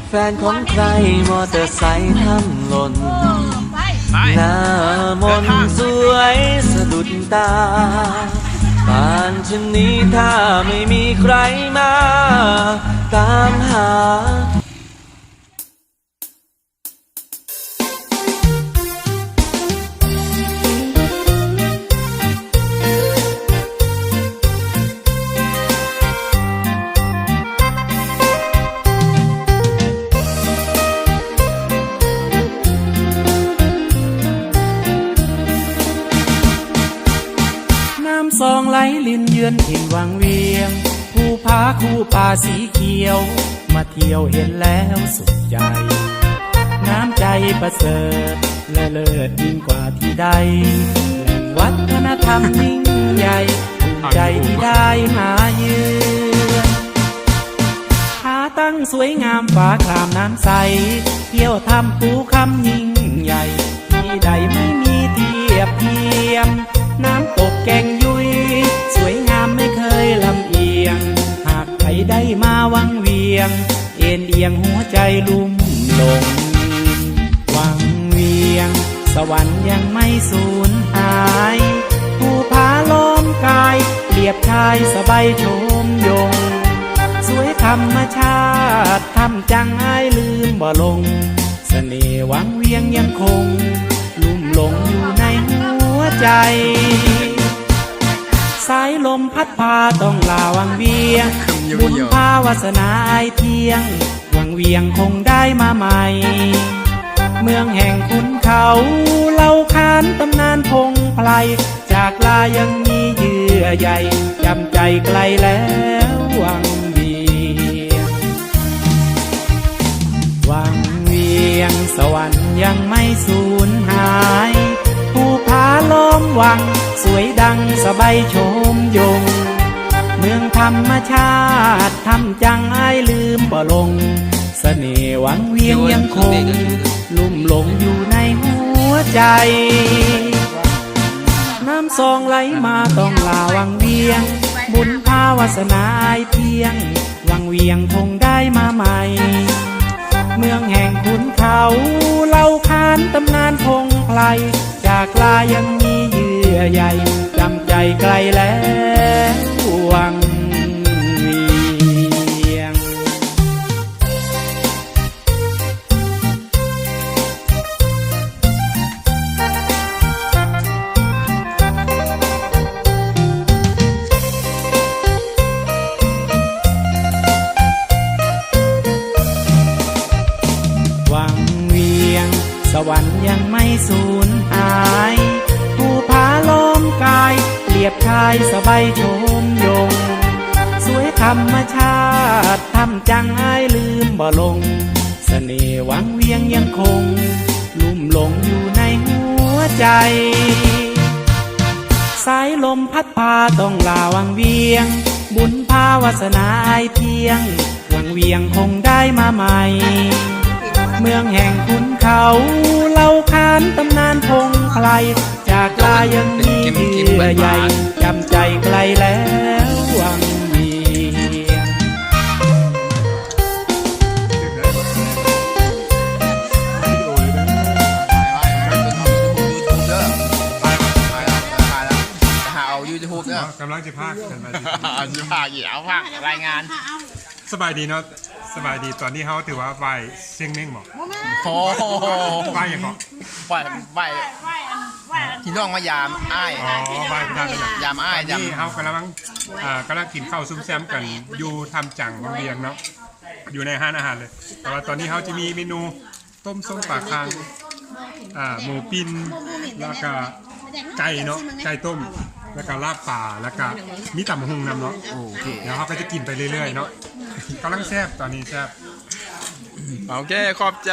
แฟนของใครมอเตอร์ไซค์ทำหล่นหน้ามนสวยสะดุดตาป่านชนนี้ถ้าไม่มีใครมาตามหาซองไหลลินเยือนถิ่นวังเวียงภูผาคู่ป่าสีเขียวมาเที่ยวเห็นแล้วสุขใจน้ำใจประเสริฐและเลิศยิ่งกว่าที่ใดแหล่งวัฒนธรรมยิ่งใหญ่ภูมิใจที่ได้มาเยือนผาตั้งสวยงามฟ้าครามน้ำใสเที่ยวทำภูคำยิ่งใหญ่ที่ใดไม่มีเทียบเทียมน้ำตกแก่งยุยสวยงามไม่เคยลำเอียงหากใครได้มาวังเวียงเอ็นเอียงหัวใจลุ่มหลงวังเวียงสวรรค์ยังไม่สูญหายภูผาล้อมกายเปรียบชายสบายชมยงสวยธรรมชาติทำจังอายลืมบ่ลงเสน่ห์วังเวียงยังคงลุ่มหลงอยู่ในหัวใจสายลมพัดพาต้องลาวังเวียงบุญพาวาสนาอายเทียงวังเวียงคงได้มาใหม่เมืองแห่งขุนเขาเล่าขานตำนานพงไพรจากลายังมีเยื่อใยจำใจไกลแล้ววังเวียงวังเวียงสวรรค์ยังไม่สูญหายภูผาล้อมวังสวยดังสบายชมยงเมืองธรรมชาติทำจังอายลืมบ่ลงเสน่ห์วังเวียงยังคงลุ่มหลงอยู่ในหัวใจน้ำซองไหลมาต้องลาวังเวียงบุญพาวาสนาอายเทียงวังเวียงคงได้มาใหม่เมืองแห่งขุนเขาเล่าขานตำนานพงไพรจากลายังมีเยื่อใยจำใจไกลแล้ววังเวียงวังเวียงสวรรค์ยังไม่สูญหายภูผาล้อมกายเปรียบชายสบายชมยงสวยธรรมชาติทำจังอายลืมบ่ลงเสน่ห์วังเวียงยังคงลุ่มหลงอยู่ในหัวใจสายลมพัดพาต้องลาวังเวียงบุญพาวาสนาอายเทียงวังเวียงคงได้มาใหม่เมืองแห่งขุนเขาเล่าขานตำนานพงไพรจากลายังมีเยื่อใยจำใจไกลแล้ววังเวียงกำลังจะพากกันมาจะพากเหยียบพากรายงานสบายดีเนาะสบายดีตอนนี้เขาถือว่าไหวเชียงเม่งบอกโอ้ไหวอย่างเขาไหวที่น้องมายามอ้ายอ๋อไหวไปทางกันยามอ้ายนี่เขากำลังกินข้าวซุ้มแซมกันอยู่ทำจังบางเวียงเนาะอยู่ในห้านอาหารเลยแต่ว่าตอนนี้เขาจะมีเมนูต้มส้มปลาคางหมูปิ้นแล้วก็ไก่เนาะไก่ต้มแล้วก็ลาบป่าแล้วก็มีตำบักหุ่งนำเนาะโอเคเดี๋ยวเขาก็จะกินไปเรื่อยๆเนาะกำลังแซ่บตอนนี้แซ่บโอเคขอบใจ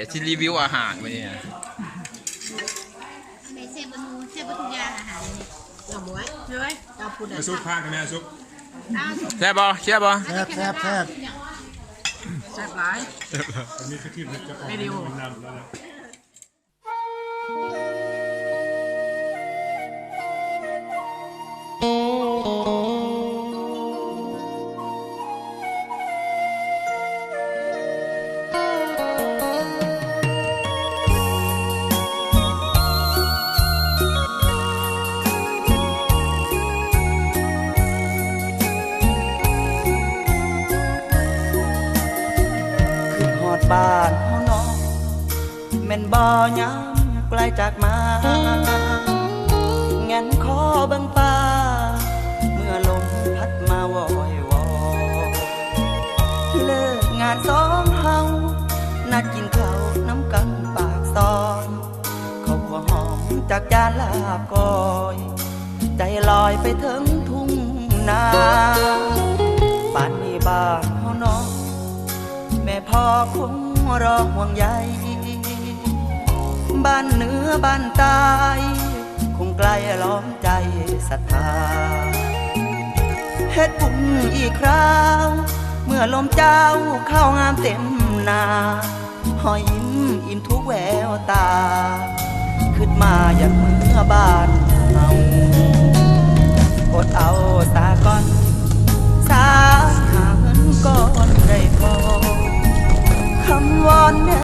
ที่รีวิวอาหารวันนี้ ซุปพากันแม่ซุป แซ่บบ่แซ่บบ่ แซ่บแซ่บแซ่บ อันนี้คือที่มันจะออกมันนำแล้วนะ คือหอดบ้านเฮาเนาะแม่นบ่ยามไกลจากมาแงนคอเบิ่งฟ้าเมื่อลมพัดมาวอยวอเลิกงานสองเฮานัดกินข้าวน้ำกันปากซอยเขาหัวหอมจากจานลาบก้อย ใจลอยไปถึงทุ่งนาป่านนี้บ้านเฮาเนาะแม่พ่อคงรอห่วงใยบ้านเหนือบ้านใต้คงไกลล้อมใจศรัทธาเฮ็ดบุญอีกคราวเมื่อลมเจ้าเข้างามเต็มนาหอยยิ้มอิ่มทุกแววตาขึ้นมาอยากเมื่อบ้านเฮาอดเอาสาก่อนสาหาเงินก่อนได้พอคำวอน